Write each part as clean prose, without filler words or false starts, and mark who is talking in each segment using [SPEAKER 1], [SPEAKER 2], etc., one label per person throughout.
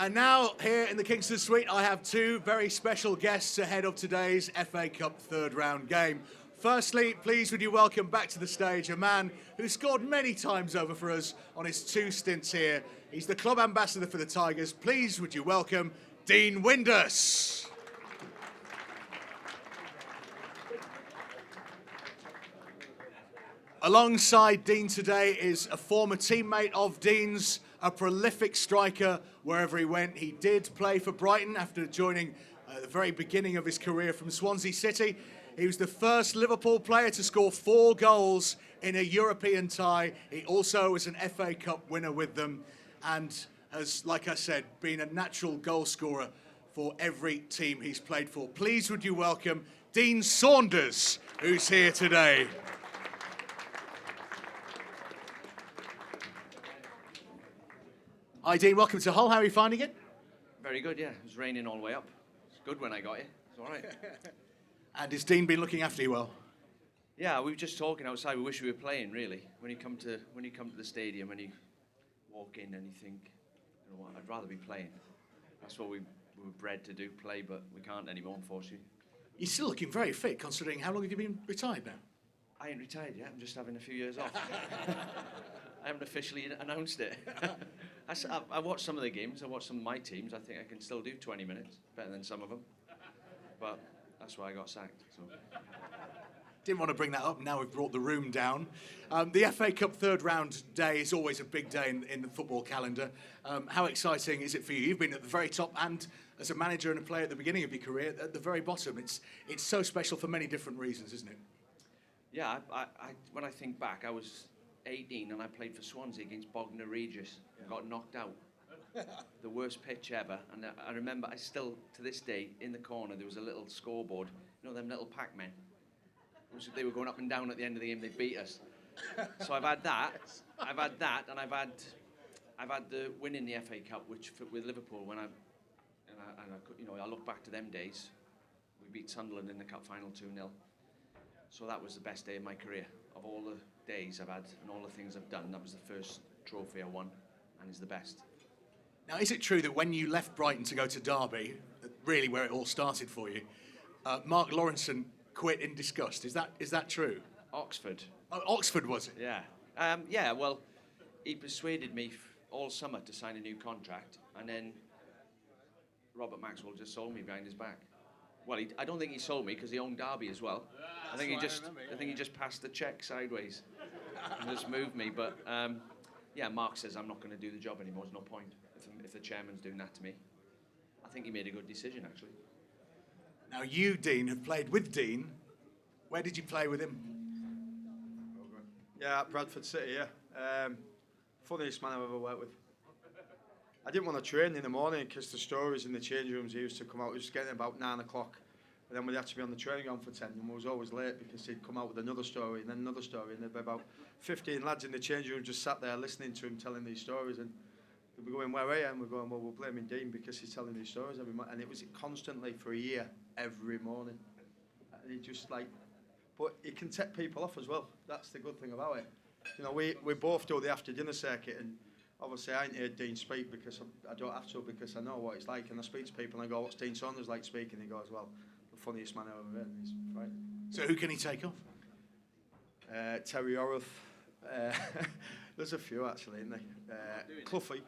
[SPEAKER 1] And now, here in the Kingston suite, I have two very special guests ahead of today's FA Cup third round game. Firstly, please would you welcome back to the stage a man who scored many times over for us on his two stints here. He's the club ambassador for the Tigers. Please would you welcome Dean Windass. Alongside Dean today is a former teammate of Dean's, a prolific striker wherever he went. He did play for Brighton after joining at the very beginning of his career from Swansea City. He was the first Liverpool player to score 4 goals in a European tie. He also was an FA Cup winner with them and has, like I said, been a natural goal scorer for every team he's played for. Please would you welcome Dean Saunders, who's here today. Hi Dean, welcome to Hull. How are you finding it?
[SPEAKER 2] Very good, yeah. It was raining all the way up. It's good when I got here. It's all right.
[SPEAKER 1] And has Dean been looking after you well?
[SPEAKER 2] Yeah, we were just talking outside. We wish we were playing, really. When you come to the stadium and you walk in and you think, you know what, I'd rather be playing. That's what we were bred to do, play, but we can't anymore, unfortunately.
[SPEAKER 1] You're still looking very fit, considering how long have you been retired now?
[SPEAKER 2] I ain't retired yet. I'm just having a few years off. I haven't officially announced it. I watched some of the games. I watched some of my teams. I think I can still do 20 minutes, better than some of them. But that's why I got sacked. So.
[SPEAKER 1] Didn't want to bring that up. Now we've brought the room down. The FA Cup third round day is always a big day in the football calendar. How exciting is it for you? You've been at the very top and as a manager and a player at the beginning of your career, at the very bottom. It's so special for many different reasons, isn't it?
[SPEAKER 2] Yeah, when I think back, I was 18 and I played for Swansea against Bognor Regis and got knocked out. The worst pitch ever. And I remember, I still, to this day, in the corner, there was a little scoreboard. You know, them little Pac-Men? They were going up and down at the end of the game, they beat us. So I've had that, and I've had the win in the FA Cup, which with Liverpool, when I look back to them days, we beat Sunderland in the cup final 2-0. So that was the best day of my career. Of all the days I've had and all the things I've done, that was the first trophy I won, and is the best.
[SPEAKER 1] Now, is it true that when you left Brighton to go to Derby, really where it all started for you, Mark Lawrenson quit in disgust? Is that true?
[SPEAKER 2] Oxford.
[SPEAKER 1] Oh, Oxford, was it?
[SPEAKER 2] Yeah. Well, he persuaded me all summer to sign a new contract, and then Robert Maxwell just sold me behind his back. Well, I don't think he sold me because he owned Derby as well. I think he just passed the cheque sideways and just moved me. But yeah, Mark says I'm not going to do the job anymore. There's no point if the chairman's doing that to me. I think he made a good decision, actually.
[SPEAKER 1] Now, you, Dean, have played with Dean. Where did you play with him?
[SPEAKER 3] Yeah, at Bradford City, yeah. Funniest man I've ever worked with. I didn't want to train in the morning because the stories in the change rooms he used to come out. It was getting about 9 o'clock. And then we'd have to be on the training ground for 10. And we was always late because he'd come out with another story and then another story. And there'd be about 15 lads in the change room just sat there listening to him telling these stories. And we'd be going, where are you? And we're going, well, we're blaming Dean because he's telling these stories every morning. And it was constantly for a year, every morning. And he just but it can take people off as well. That's the good thing about it. You know, we both do the after dinner circuit, and obviously I ain't heard Dean speak because I don't have to, because I know what it's like, and I speak to people and I go, what's Dean Saunders like speaking? He goes, well, the funniest man I've ever met. He's right.
[SPEAKER 1] So who can he take off?
[SPEAKER 3] Terry Orruth. There's a few actually, isn't there? Cluffy.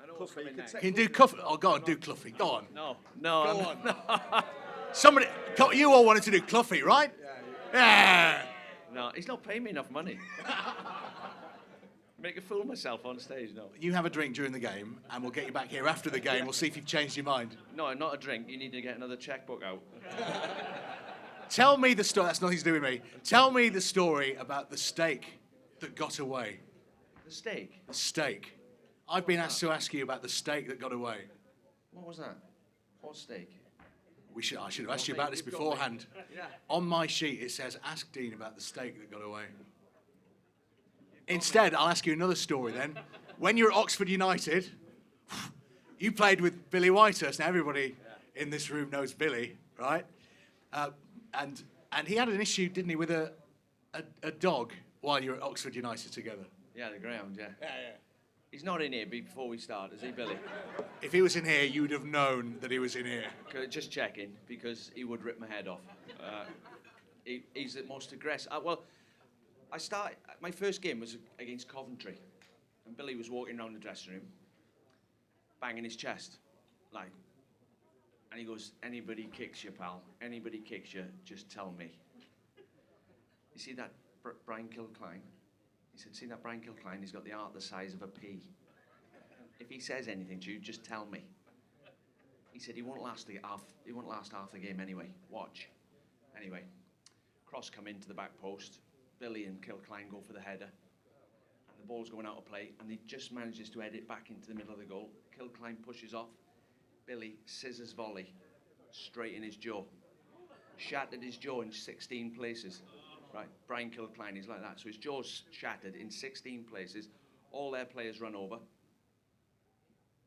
[SPEAKER 1] Can you do Cluffy? Oh, go on, do Cluffy. Go on.
[SPEAKER 2] No.
[SPEAKER 1] Go on. No. Somebody, you all wanted to do Cluffy, right? Yeah.
[SPEAKER 2] No, he's not paying me enough money. Make a fool of myself on stage, no.
[SPEAKER 1] You have a drink during the game, and we'll get you back here after the game. We'll see if you've changed your mind.
[SPEAKER 2] No, not a drink. You need to get another checkbook out.
[SPEAKER 1] Tell me the story. That's nothing to do with me. Tell me the story about the steak that got away.
[SPEAKER 2] The steak?
[SPEAKER 1] The steak. I've been asked to ask you about the steak that got away.
[SPEAKER 2] What was that? What steak?
[SPEAKER 1] I should have asked you about this beforehand.
[SPEAKER 2] Yeah.
[SPEAKER 1] On my sheet, it says, ask Dean about the steak that got away. Instead, I'll ask you another story then. When you were at Oxford United, you played with Billy Whitehurst. Now, everybody in this room knows Billy, right? And he had an issue, didn't he, with a dog while you were at Oxford United together?
[SPEAKER 2] Yeah, the ground, yeah. He's not in here before we start, is he, Billy?
[SPEAKER 1] If he was in here, you would have known that he was in here.
[SPEAKER 2] Just checking, because he would rip my head off. He's the most aggressive. My first game was against Coventry, and Billy was walking around the dressing room, banging his chest, like, and he goes, "Anybody kicks you, pal, anybody kicks you, just tell me." You see that Brian Kilcline? He said, "See that Brian Kilcline? He's got the heart the size of a pea. If he says anything to you, just tell me." He said he won't last half the game anyway. Watch. Anyway, cross come into the back post. Billy and Kilcline go for the header, and the ball's going out of play, and he just manages to head it back into the middle of the goal. Kilcline pushes off. Billy scissors volley straight in his jaw. Shattered his jaw in 16 places. Right, Brian Kilcline is like that. So his jaw's shattered in 16 places. All their players run over.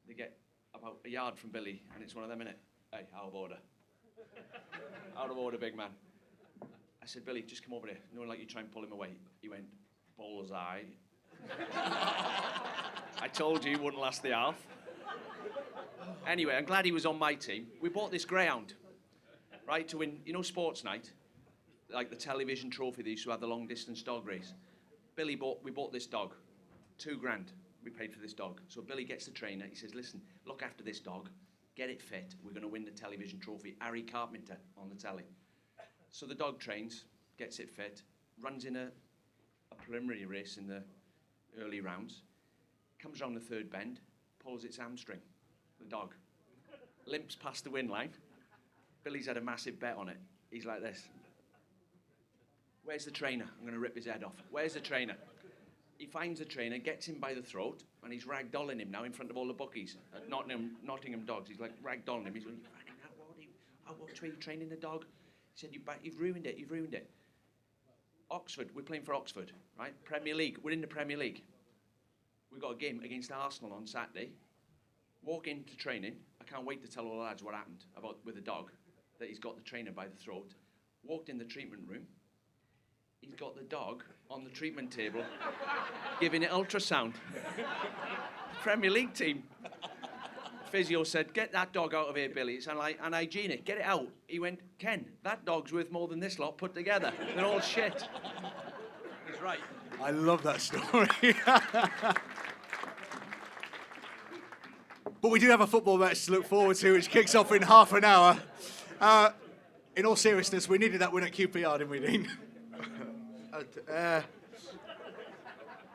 [SPEAKER 2] They get about a yard from Billy, and it's one of them, innit? "Hey, out of order." "Out of order, big man." I said, "Billy, just come over here." No, like you try and pull him away. He went, "Bullseye." I told you he wouldn't last the half. Anyway, I'm glad he was on my team. We bought this greyhound, right, to win, sports night, like the television trophy they used to have, the long distance dog race. We bought this dog, $2,000 we paid for this dog. So Billy gets the trainer, he says, "Listen, look after this dog, get it fit, we're going to win the television trophy, Harry Carpenter on the telly." So the dog trains, gets it fit, runs in a preliminary race in the early rounds, comes round the third bend, pulls its hamstring, the dog, limps past the win line. Billy's had a massive bet on it. He's like this. "Where's the trainer? I'm going to rip his head off. Where's the trainer?" He finds the trainer, gets him by the throat, and he's ragdolling him now in front of all the bookies at Nottingham Dogs. He's like ragdolling him. He's going, "You fucking what way are you training the dog?" He said, "You've ruined it, you've ruined it." Oxford, we're playing for Oxford, right? Premier League, we're in the Premier League. We've got a game against Arsenal on Saturday. Walk into training, I can't wait to tell all the lads what happened with the dog, that he's got the trainer by the throat. Walked in the treatment room, he's got the dog on the treatment table, giving it ultrasound. Premier League team. Physio said, "Get that dog out of here, Billy. It's unhygienic. Get it out." He went, "Ken, that dog's worth more than this lot put together. They're all shit." He's right.
[SPEAKER 1] I love that story. But we do have a football match to look forward to, which kicks off in half an hour. In all seriousness, we needed that win at QPR, didn't we, Dean?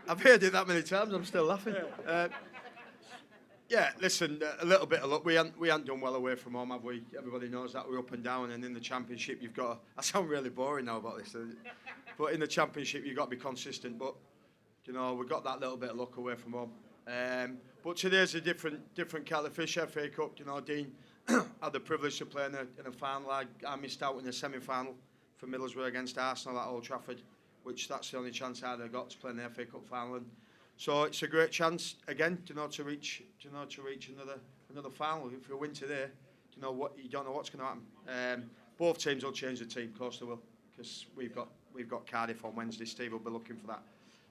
[SPEAKER 3] I've heard it that many times, I'm still laughing. Yeah, listen, a little bit of luck. We haven't done well away from home, have we? Everybody knows that. We're up and down, and in the Championship, you've got to... I sound really boring now about this, but in the Championship, you've got to be consistent. But, we've got that little bit of luck away from home. But today's a different kettle of fish, FA Cup. Dean had the privilege to play in a final. I missed out in the semi-final for Middlesbrough against Arsenal at Old Trafford, which that's the only chance I'd have got to play in the FA Cup final. And so it's a great chance again, to reach another final. If we win today, you don't know what's going to happen. Both teams will change the team, of course they will, because we've got Cardiff on Wednesday. Steve will be looking for that.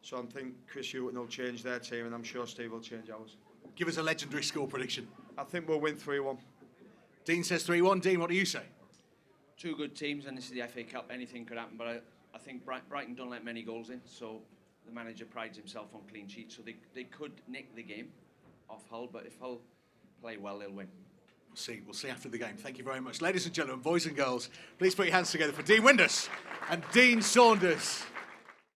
[SPEAKER 3] So I think Chris Hewton will change their team, and I'm sure Steve will change ours.
[SPEAKER 1] Give us a legendary score prediction.
[SPEAKER 3] I think we'll win 3-1.
[SPEAKER 1] Dean says 3-1. Dean, what do you say?
[SPEAKER 2] Two good teams, and this is the FA Cup. Anything could happen, but I think Brighton don't let many goals in, so the manager prides himself on clean sheets, so they could nick the game off Hull, but if Hull play well, they'll win.
[SPEAKER 1] We'll see after the game. Thank you very much. Ladies and gentlemen, boys and girls, please put your hands together for Dean Windass and Dean Saunders.